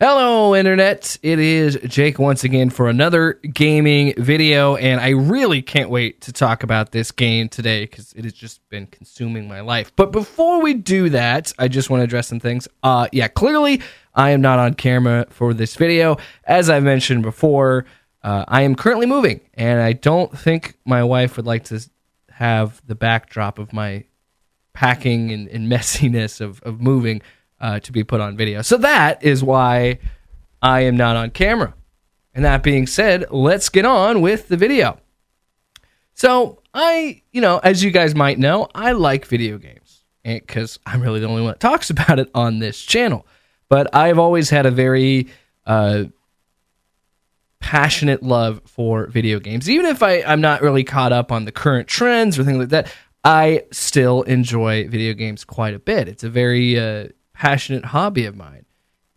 Hello, Internet. It is Jake once again for another gaming video, and I really can't wait to talk about this game today because it has just been consuming my life. But before we do that, I just want to address some things. Clearly, I am not on camera for this video. As I mentioned before, I am currently moving, and I don't think my wife would like to have the backdrop of my packing and messiness of moving to be put on video. So that is why I am not on camera. And that being said, let's get on with the video. So as you guys might know, I like video games because I'm really the only one that talks about it on this channel. But I've always had a very passionate love for video games. Even if I'm not really caught up on the current trends or things like that, I still enjoy video games quite a bit. It's a very passionate hobby of mine.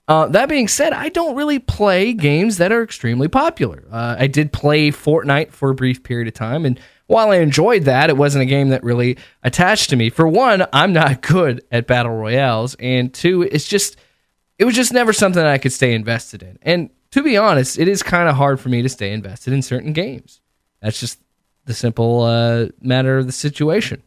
That being said, I don't really play games that are extremely popular. I did play Fortnite for a brief period of time, and while I enjoyed that, it wasn't a game that really attached to me. For one, I'm not good at battle royales, and two, it was just never something that I could stay invested in. And to be honest, it is kind of hard for me to stay invested in certain games. That's just the simple matter of the situation.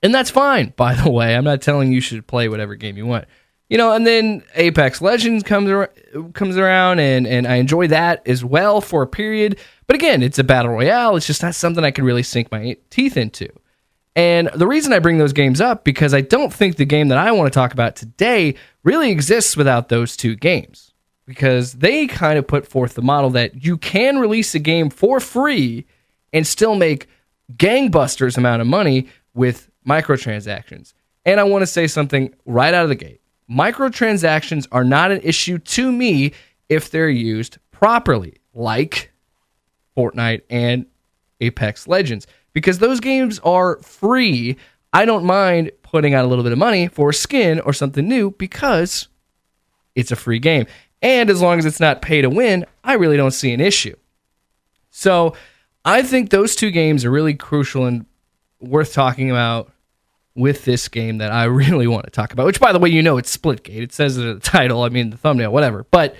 And that's fine, by the way. I'm not telling you should play whatever game you want. And then Apex Legends comes around, and I enjoy that as well for a period. But again, it's a battle royale. It's just not something I can really sink my teeth into. And the reason I bring those games up, because I don't think the game that I want to talk about today really exists without those two games. Because they kind of put forth the model that you can release a game for free and still make gangbusters amount of money with microtransactions. And I want to say something right out of the gate. Microtransactions are not an issue to me if they're used properly, like Fortnite and Apex Legends. Because those games are free, I don't mind putting out a little bit of money for a skin or something new because it's a free game. And as long as it's not pay to win, I really don't see an issue. So I think those two games are really crucial and worth talking about with this game that I really want to talk about, which, by the way, it's Splitgate. It says it in the title, the thumbnail, whatever. But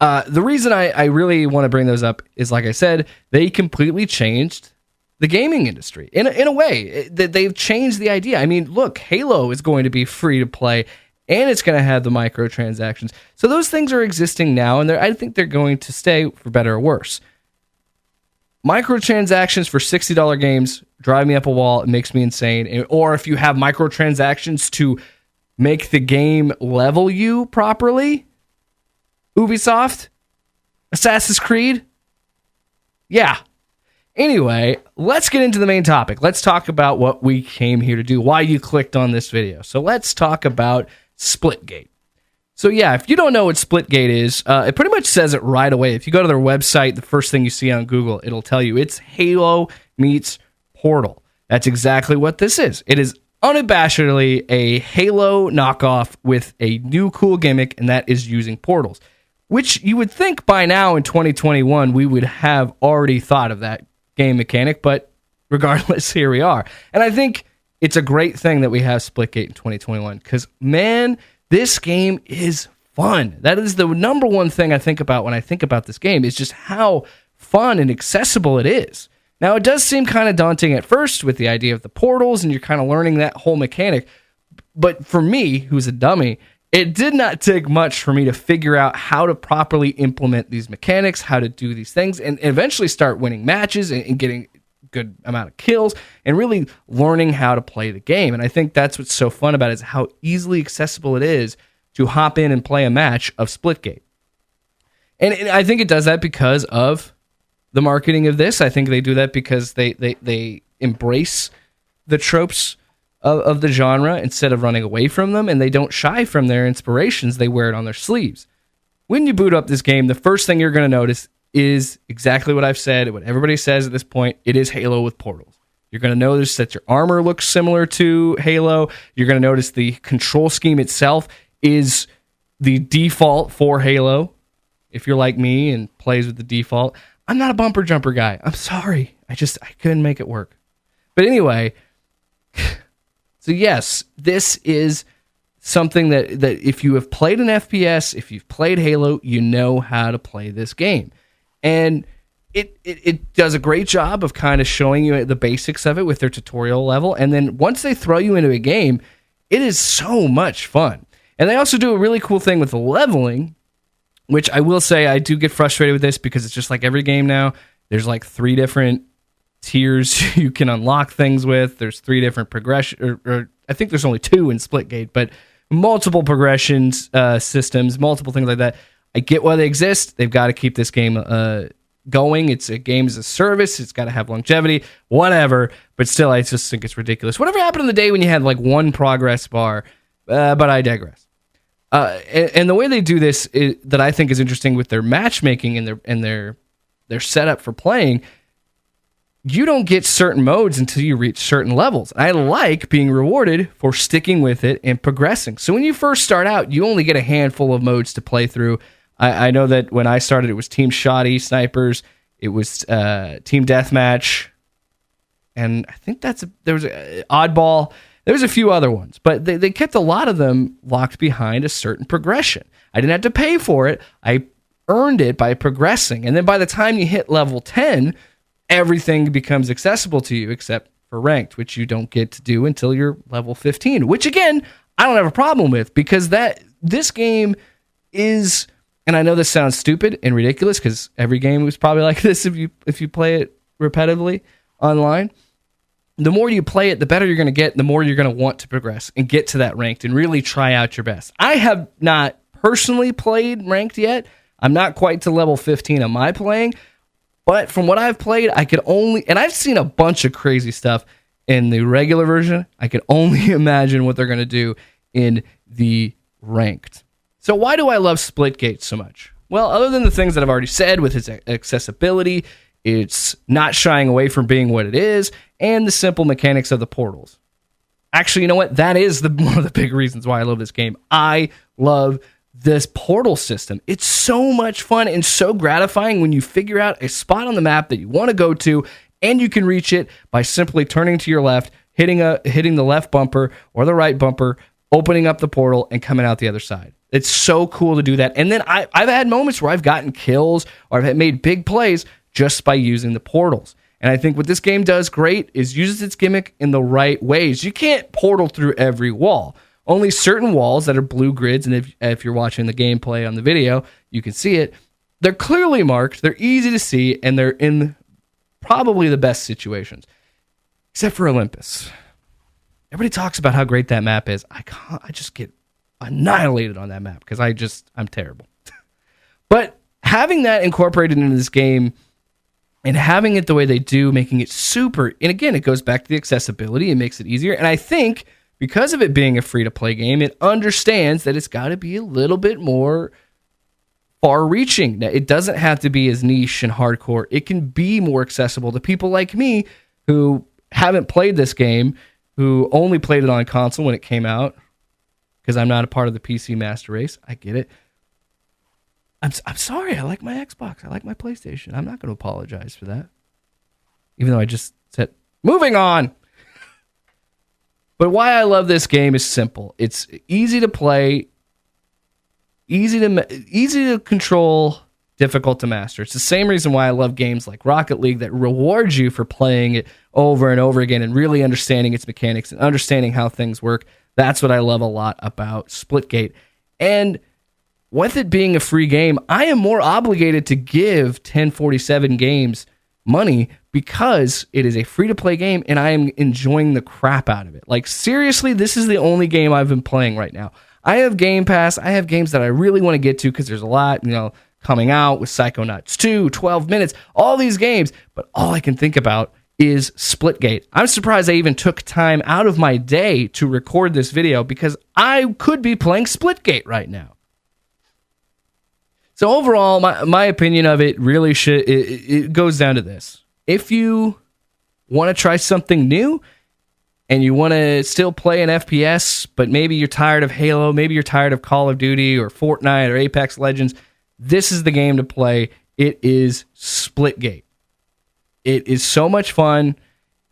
the reason I really want to bring those up is, like I said, they completely changed the gaming industry. In a way, they've changed the idea. Look, Halo is going to be free to play, and it's going to have the microtransactions. So those things are existing now, and I think they're going to stay for better or worse. Microtransactions for $60 games drive me up a wall. It makes me insane. Or if you have microtransactions to make the game level you properly, Ubisoft, Assassin's Creed, yeah. Anyway, let's get into the main topic. Let's talk about what we came here to do, why you clicked on this video. So let's talk about Splitgate. So yeah, if you don't know what Splitgate is, it pretty much says it right away. If you go to their website, the first thing you see on Google, it'll tell you it's Halo meets Portal. That's exactly what this is. It is unabashedly a Halo knockoff with a new cool gimmick, and that is using portals, which you would think by now in 2021 we would have already thought of that game mechanic, but regardless, here we are. And I think it's a great thing that we have Splitgate in 2021 because, man, this game is fun. That is the number one thing I think about when I think about this game is just how fun and accessible it is. Now, it does seem kind of daunting at first with the idea of the portals, and you're kind of learning that whole mechanic. But for me, who's a dummy, it did not take much for me to figure out how to properly implement these mechanics, how to do these things, and eventually start winning matches and getting good amount of kills and really learning how to play the game. And I think that's what's so fun about it is how easily accessible it is to hop in and play a match of Splitgate. And I think it does that because of the marketing of this. I think they do that because they embrace the tropes of the genre instead of running away from them, and they don't shy from their inspirations. They wear it on their sleeves. When you boot up this game, the first thing you're going to notice is exactly what I've said, what everybody says at this point. It is Halo with portals. You're going to notice that your armor looks similar to Halo. You're going to notice the control scheme itself is the default for Halo. If you're like me and plays with the default, I'm not a bumper jumper guy. I'm sorry. I couldn't make it work. But anyway, so yes, this is something that if you have played an FPS, if you've played Halo, you know how to play this game. And it does a great job of kind of showing you the basics of it with their tutorial level. And then once they throw you into a game, it is so much fun. And they also do a really cool thing with the leveling, which I will say I do get frustrated with this because it's just like every game now. There's like 3 different tiers you can unlock things with. There's 3 different progression, or I think there's only 2 in Splitgate, but multiple progressions, systems, multiple things like that. I get why they exist. They've got to keep this game going. It's a game as a service. It's got to have longevity, whatever. But still, I just think it's ridiculous. Whatever happened in the day when you had like 1 progress bar? But I digress. And the way they do this that I think is interesting with their matchmaking and their setup for playing. You don't get certain modes until you reach certain levels. I like being rewarded for sticking with it and progressing. So when you first start out, you only get a handful of modes to play through. I know that when I started, it was Team Shoddy, Snipers, it was Team Deathmatch, and I think there was Oddball. There was a few other ones, but they kept a lot of them locked behind a certain progression. I didn't have to pay for it. I earned it by progressing. And then by the time you hit level 10, everything becomes accessible to you except for ranked, which you don't get to do until you're level 15, which again, I don't have a problem with because this game is, and I know this sounds stupid and ridiculous because every game was probably like this if you play it repetitively online. The more you play it, the better you're going to get, the more you're going to want to progress and get to that ranked and really try out your best. I have not personally played ranked yet. I'm not quite to level 15 on my playing, but from what I've played, and I've seen a bunch of crazy stuff in the regular version. I can only imagine what they're going to do in the ranked. So why do I love Splitgate so much? Well, other than the things that I've already said with its accessibility, it's not shying away from being what it is, and the simple mechanics of the portals. Actually, you know what? That is one of the big reasons why I love this game. I love this portal system. It's so much fun and so gratifying when you figure out a spot on the map that you want to go to, and you can reach it by simply turning to your left, hitting the left bumper or the right bumper, opening up the portal, and coming out the other side. It's so cool to do that. And then I've had moments where I've gotten kills or I've made big plays just by using the portals. And I think what this game does great is uses its gimmick in the right ways. You can't portal through every wall. Only certain walls that are blue grids, and if you're watching the gameplay on the video, you can see it. They're clearly marked, they're easy to see, and they're in probably the best situations. Except for Olympus. Everybody talks about how great that map is. I just get annihilated on that map because I'm terrible. But having that incorporated into this game and having it the way they do, making it super, and again, it goes back to the accessibility. It makes it easier. And I think because of it being a free-to-play game, it understands that it's got to be a little bit more far-reaching. It doesn't have to be as niche and hardcore. It can be more accessible to people like me who haven't played this game, who only played it on console when it came out, because I'm not a part of the PC master race. I get it. I'm sorry. I like my Xbox. I like my PlayStation. I'm not going to apologize for that. Even though I just said, moving on. But why I love this game is simple. It's easy to play, easy to control, difficult to master. It's the same reason why I love games like Rocket League that rewards you for playing it over and over again and really understanding its mechanics and understanding how things work. That's what I love a lot about Splitgate. And with it being a free game, I am more obligated to give 1047 Games money because it is a free-to-play game and I am enjoying the crap out of it. Like, seriously, this is the only game I've been playing right now. I have Game Pass. I have games that I really want to get to because there's a lot, coming out with Psychonauts 2, 12 Minutes, all these games. But all I can think about is Splitgate. I'm surprised I even took time out of my day to record this video because I could be playing Splitgate right now. So overall, my opinion of it really it goes down to this. If you want to try something new and you want to still play an FPS, but maybe you're tired of Halo, maybe you're tired of Call of Duty or Fortnite or Apex Legends, this is the game to play. It is Splitgate. It is so much fun.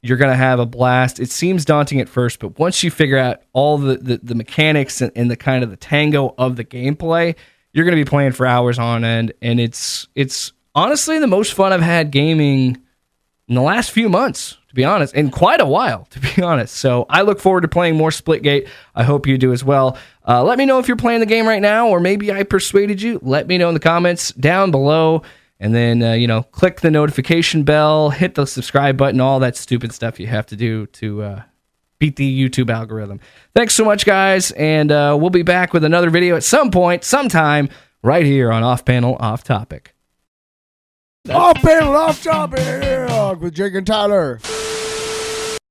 you're going to have a blast. It seems daunting at first, but once you figure out all the mechanics and the kind of the tango of the gameplay, you're going to be playing for hours on end. And it's honestly the most fun I've had gaming in the last few months, to be honest, in quite a while, to be honest. So I look forward to playing more Splitgate. I hope you do as well. Let me know if you're playing the game right now, or maybe I persuaded you. Let me know in the comments down below. And then, click the notification bell, hit the subscribe button, all that stupid stuff you have to do to beat the YouTube algorithm. Thanks so much, guys. And we'll be back with another video at some point, sometime, right here on Off Panel, Off Topic. Off Panel, Off Topic with Jake and Tyler.